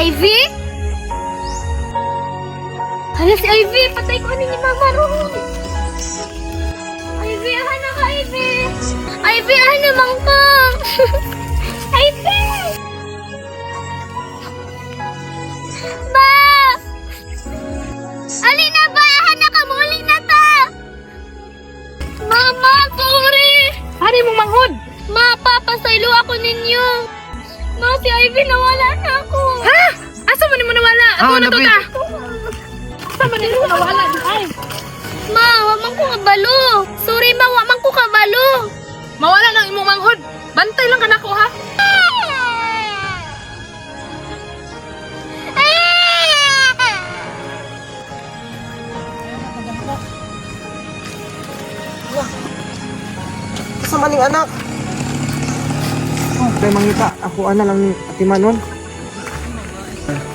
Ivy? Hala si Ivy, patay ko ni Mama ron. Ivy, ano ka Ivy? Ivy, ano mang ka? Ivy! Ba! Alina ba? Hana ka muli na ta! Mama, sorry! Hari mong manghod. Ma, papasaylo ako ninyo. Ma, si Ivy nawala na ako. Ha? Asa man mo nawala? Ako na to Nabi. ta. Asa man mo nawala? Ay, Ma, wamang ko kabalo. Sorry ma, wamang ko kabalo. mawala ng imong manghod. Bantay lang kanako ha. Sa maning anak. Oh, kay mangita, ako ana lang ni Ate Manon.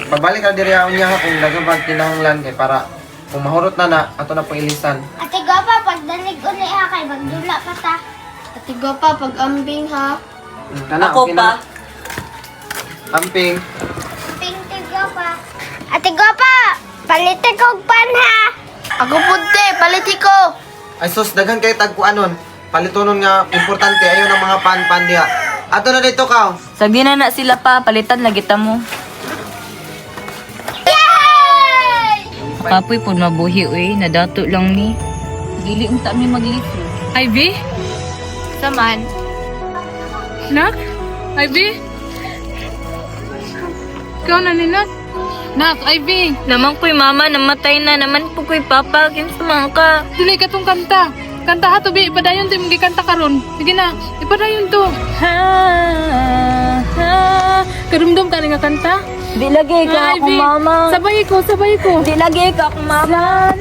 Pagbalik ka diri aon niya kung nagabag kinahanglan kay para kung mahurot na ato na pong ilisan. Ate Gopa, pagdalig uli ha kay magdula pa ta. Ate Gopa, pag-ambing ha. Kana, Ako okay pa. na. Amping. Ping Ate Gopa. Ate Gopa, paliti ko pan ha. Ako punte, paliti ko. Ay sus, daghan kay tagkuanon. Palitonon nga importante ayo ng mga pan-pan diha. Ato na dito ka. Sagdi na na sila pa, palitan lagi ta mo. Yay! Kapoy po mabuhi uy, nadato lang ni. Dili unta mi maglito. Ivy? Saman. Nak? Ivy? Ikaw na ni Nak? Nak, Ivy. Naman ko'y mama, namatay na. Naman po ko'y papa, kinsamang ka. Dili ka tong kanta. Kanta ha to bi, ipadayon to yung gikanta karon. Sige na, ipadayon to. Ha, ha. Karumdum ka nga kanta. Di lagi ka ako Ivy, mama. Sabay ko, sabay ko. Di lagi ka ako mama.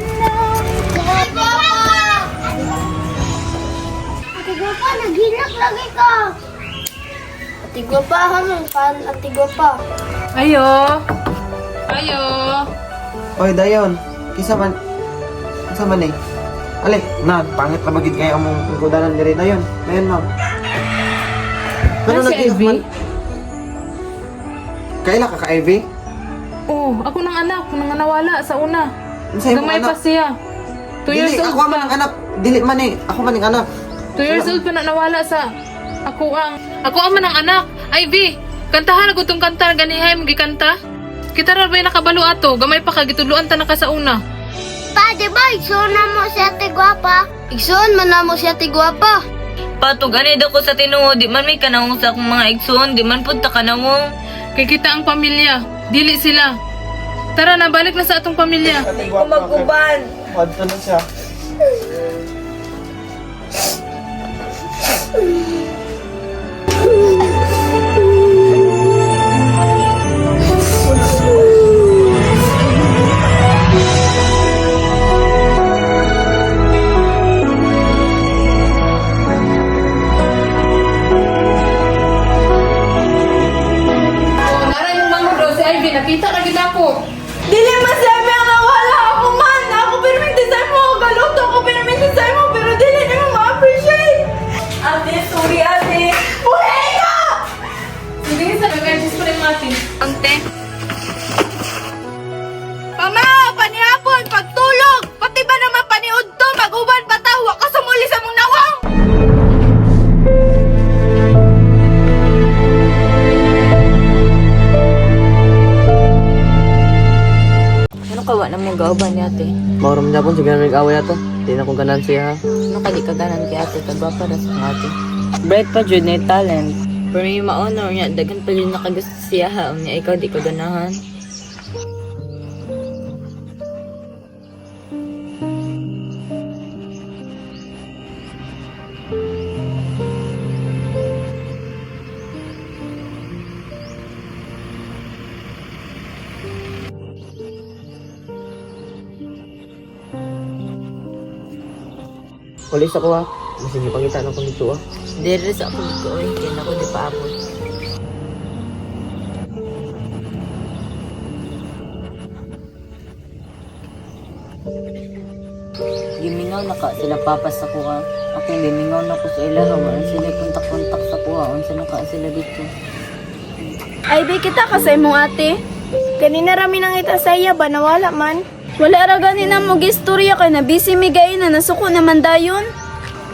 Ate Gopa, naghinak lagi ka. Ate Gopa, hamang pan. Ate Gopa. Ayo. Ayo. Oy, dayon. Kisa man eh. Ali, na, pangit na magid kayo among kudanan diri dayon. Dayon, ma'am. Ano Ay, si nag-iyak Ivy? man? Kaila ka Ivy? Oh, ako nang anak, nang nawala sa una. Unsa imong Gamay pa anak? siya. 2 years Dili, old ako man ang pa. anak. Dili man eh. Ako man ang anak. 2 years old pa na nawala sa ako ang man ang anak. Ivy, kantahan ako tong kanta ganihay mo gikanta. Kita ra ba nakabalo ato? Gamay pa ka gituluan ta na ka sa una. Pa, di ba? Igsoon na mo si Ate Guapa. Igsoon man na mo si Ate Guapa. Patog, anid ako sa tinuo. Di man may kanawong sa akong mga igsoon. Di man punta kanawong. Kay kita ang pamilya, dili sila. Tara na, balik na sa atong pamilya. Kumaguban. Wadto na siya. Oh, nara yung mga bro, si Ivy, nakita na kita ko. Dili masabi ang nawala ako man. Ako pinamintay mo. Galuto ako pinamintay mo. Pero dili niyo ma-appreciate. Ate, sorry ate. Buhay ka! Sige, sa nag-adjust pa rin natin. Ante. Mama, panihapon, pagtulog! Pati ba naman paniud to? Maguban pa tawa ka sumuli sa mong nawang! Ano kawa na mong gauban ni ate? Mauram niya po, sige na nag-away ato. Di na kong ganan siya. Ano ka di kaganan kay ate? Kagwa pa na sa ate. Bright pa dyan na talent. Pero yung ma-honor niya, dagan pa dyan nakagusto siya ha. Niya ikaw di kaganahan. Kulis ako ha. Sige, pangita na ko dito ah. Dere sa ako dito oy. Kaya na ko di pa ako. Gimingaw na ka sila papas sa kuha. Ako gimingaw na ko sa ilaha. Wala sila kontak-kontak sa kuha. Unsa na ka sila dito. Ay, be kita ka sa imong ate. Ganina rami nang ita saya ba nawala man? Wala ra ganina mo gistorya kay na busy mi gay na nasuko naman dayon.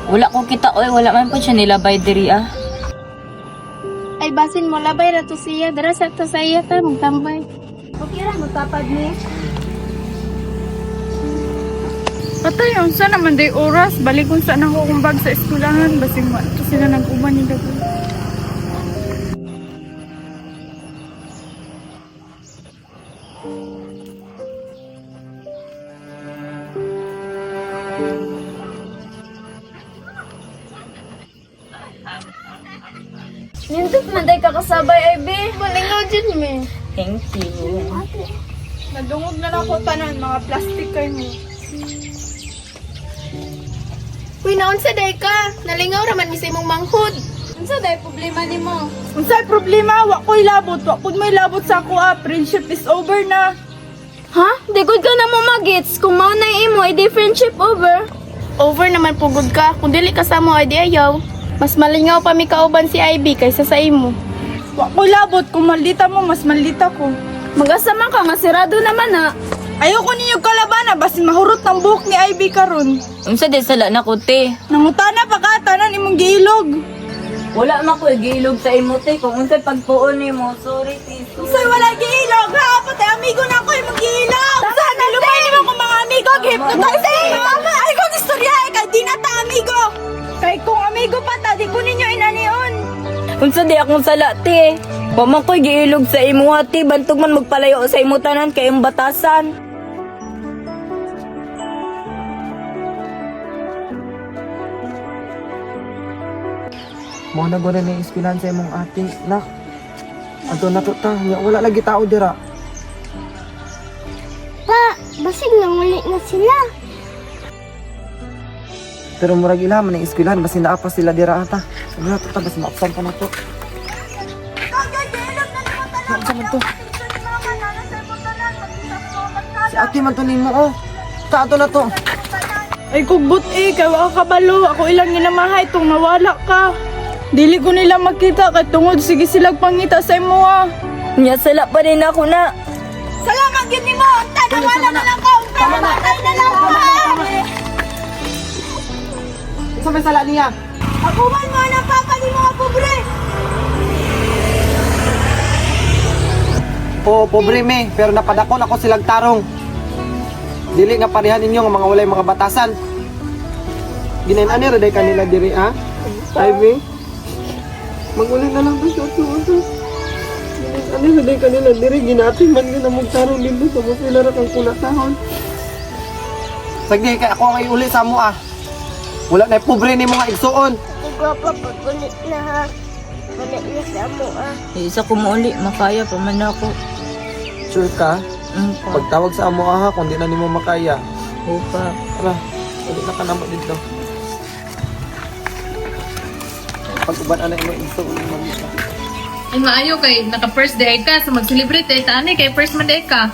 Wala ko kita oy, wala man po siya nilabay diri ah. Ay, basin mo, labay na to siya. Dara sa to saya ta, magtambay. Okay ra magtapad ni. Patay, unsa naman day oras? Balik kung saan ako kumbag sa eskwelahan. Basing mo, ito sila nag-uman ni Dago. Nindot man day kakasabay, Ivy. Malingaw dyan, me. Thank you. Nadungog na lang ko tanan, mga plastic kayo mo. Uy, naunsa day ka? Nalingaw raman mi sa imong manghod. Unsa day problema nimo? Unsay problema? Wa ko'y labot. Wa pud may labot sa ako ah. Friendship is over na. Ha? Di gud ka na mo magits. Kung mao na imo, ay di friendship over. Over naman pugod ka. Kung dili ka sa mo, ay di ayaw. Mas malingaw pa mi kauban si Ivy kaysa sa imo. Wa ko'y labot. Kung maldita mo, mas maldita ko. Magasama ka nga, sirado naman na. Ayoko ninyo kalabana, basin mahurot ng buhok ni Ivy karon. Unsa di sala na ko te? Nangutana pa ka, tanan imong giilog. Wala man ko giilog sa imo te kung unsay pagtuon nimo. Sorry te. Unsay wala giilog, ha? Pati amigo na ko imong giilog. Sana lumay nimo ko mga amigo, hypnotize mo. Ay ko istorya kay di na ta amigo. Kay kung amigo pa ta, di ko ninyo inanion. Unsa di akong sala te? Wa man ko giilog sa imo ati bantog man magpalayo sa imo tanan kay imong batasan. Mo na gud na ispilan sa imong ate, nak. Ato na to ta, nya wala lagi tao dira. Pa, basig lang uli na sila. Pero murag ila man ang iskwilahan basin naa pa sila dira ata. Ano na to ta bas maapsan pa na to. Ano man to? Si ate man to nimo oh. Ta ato na to. Ay kugbot kay wa ka kabalo. Ako ilang ginamahay tong nawala ka. Dili ko nila makita kay tungod sige sila pangita sa imo ah. Nya sala pa rin ako na. Salamat gid nimo. Tanawala na lang ka. Patay na lang ka. Sa may sala niya. Ako man mo na papa ni mga pobre. Oo, pobre me, pero napadakon ako silang tarong. Dili nga parehan ninyo nga mga walay mga batasan. Ginain-ani ra day kanila diri ha? Ivy. Maguli na lang ba siya ito? Ginain-ani ra day kanila diri ginati man nga namog tarong dito sa mo sila ra kang kunatahon. Sagdi kay ako ang iuli sa mo ah. Wala na pobre ni mga igsuon. Igwapa, pag-ulit na ha. Ulit na sa mo, ah. Isa ko mo uli makaya pa man ako. Sure ka? Pa. Pagtawag sa amo ha kung di na nimo makaya. Opa. Tara, ulit na ka naman dito. Pag-uban na imo igsuon mo dito. Ay maayo kay naka first day ka sa mag-celebrate day ta ani kay first man day ka.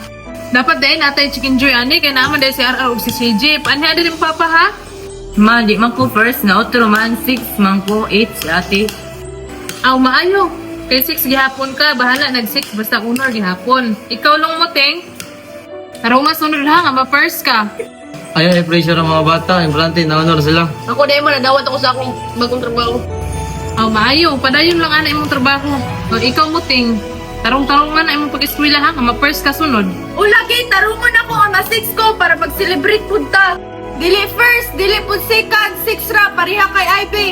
Dapat day natay chicken joy ani kay naman day si RR ug si CJ. Ani adi rin papa ha? Ma, di man ko first na otro man 6 man ko 8 si ate. Aw maayo. Kay 6 gihapon ka, bahala nag-6 basta unor gihapon. Ikaw lang mo ting. Araw masunod ha nga ma-first ka. Ayaw i-pressure ang mga bata. Importante, na-honor sila. Ako dahil mo nadawat ako sa akong bagong trabaho. Aw maayo, padayon lang ana imong trabaho. O ikaw mo ting. Tarong-tarong man na imong pag-eskwela ha nga ma-first ka sunod. Ulagi tarungon ako ang mas 6 ko para mag-celebrate pud ta. Dili first, dili pud second, 6 ra pareha kay Ivy.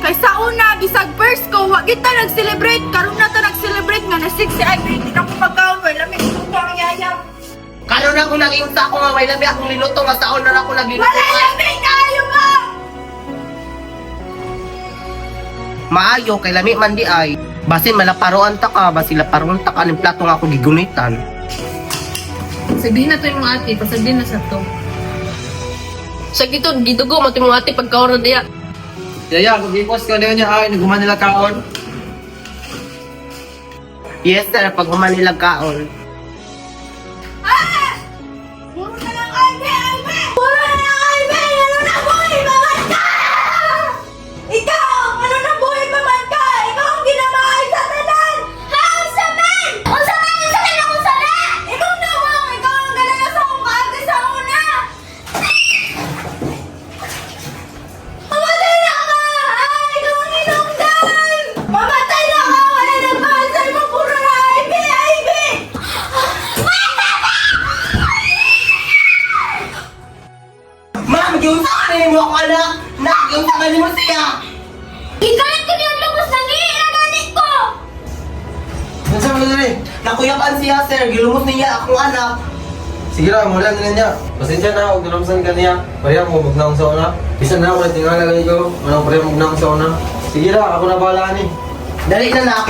Kay sa una bisag first ko, wa kita nag-celebrate. Karon na ta nag-celebrate nga na 6 si Ivy. Di na ko pagkaon, may lamig ko ang yaya. Karon ako naging sa ako nga may labi akong niluto nga saon na ako nagliluto. Wala lamig kayo ba? Maayo kay lami man di ay. Basin malaparoan ta ka, basin laparoan ta ka ning plato nga ako gigunitan. Sabihin na to yung mga ate, pasabihin na sa to. Sa gito gidugo mo timo ate pagkaon diya. Yaya, kung i-post ka na niya, ay, naguman nila kaon. Yes sir, pag human nila kaon. Puro na lang Ivy, Ivy! Puro na lang Ivy! Ano na buhay pa man ka? Ikaw! Ano na buhay pa man ka? Ikaw ang ginamahay sa tanan! Ha? Sa man! Kung sa man! Sa man ako sala! Yung sabi mo siya! Ikalat ko yung lubos ng iiraganit ko! Ano sa mga dali? Nakuyakan siya, sir. Gilumos niya akong anak. Sige na, mula na niya. Pasensya na, huwag naramsan ka niya. Pareha mo, magnaong sa una. Bisa na ako, tingala lagi ko. Manang pareha magnaong sa una. Sige na, ako na bahala ni. Dali na, nak.